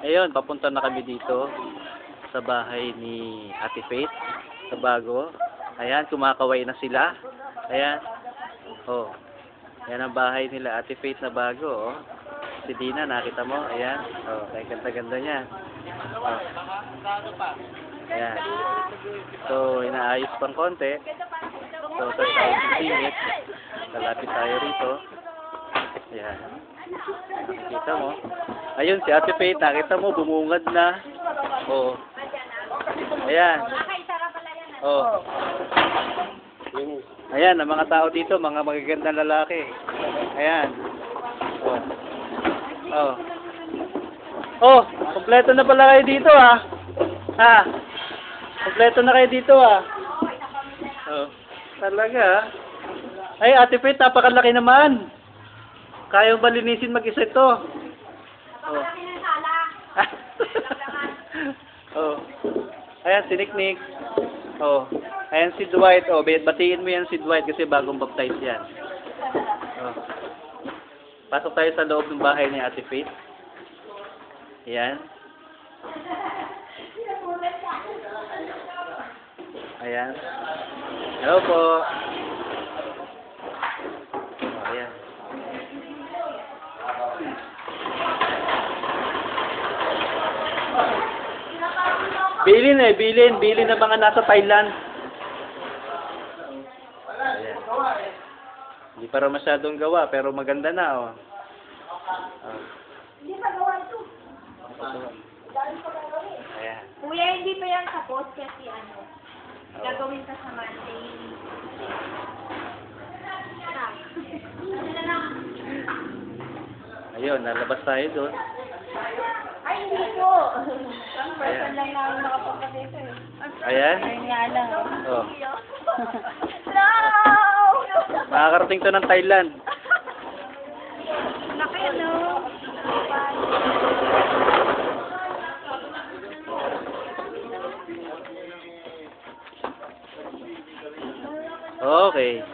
Ayun, papunta na kami dito sa bahay ni Ate Faith sa Bago. Ayan, kumakaway na sila. Ayan. Oh. Yan ang bahay nila Ate Faith na Bago, oh. Si Dina, nakita mo? Ayan. Oh, kaya ganda-ganda niya. Oh. Ayan. So, inaayos pang konti. So, sa singit, lalapit tayo rito. Ayan. Nakikita mo. Ayun, si Ate Faith, nakita mo, bumungad na. Oo. Ayan. Oo. Ayan, ang mga tao dito, mga magagandang lalaki. Ayan. Oo. Oo. Oh, kompleto na pala kayo dito, ah. Ha? Kompleto na kayo dito, ah. Oh, talaga, ah. Ay, Ate Faith, napakalaki naman. Kayang balinisin mag-isa ito. Oh. Oh. Ayan, si Nick. Oh. Ayan si Dwight. Oh, batiin mo yan si Dwight kasi bagong baptize yan. Oh. Pasok tayo sa loob ng bahay ni Ate Faith. Ayan. Ayan. Hello po. Oh, ayan. Bilin ng mga nasa Thailand. Ayan. Hindi pa rin masyadong gawa, pero maganda na, oh. Hindi pa gawa ito. Ayan. Kuya, hindi pa yan tapos kasi gagawin ka sa Monday. Ayun, nalabas tayo doon. Ay, hindi po. One person lang namin nakapunta dito eh. Ayan. Ayun nga lang. Oh. No! Makakarating to ng Thailand. Laki, no? Okay.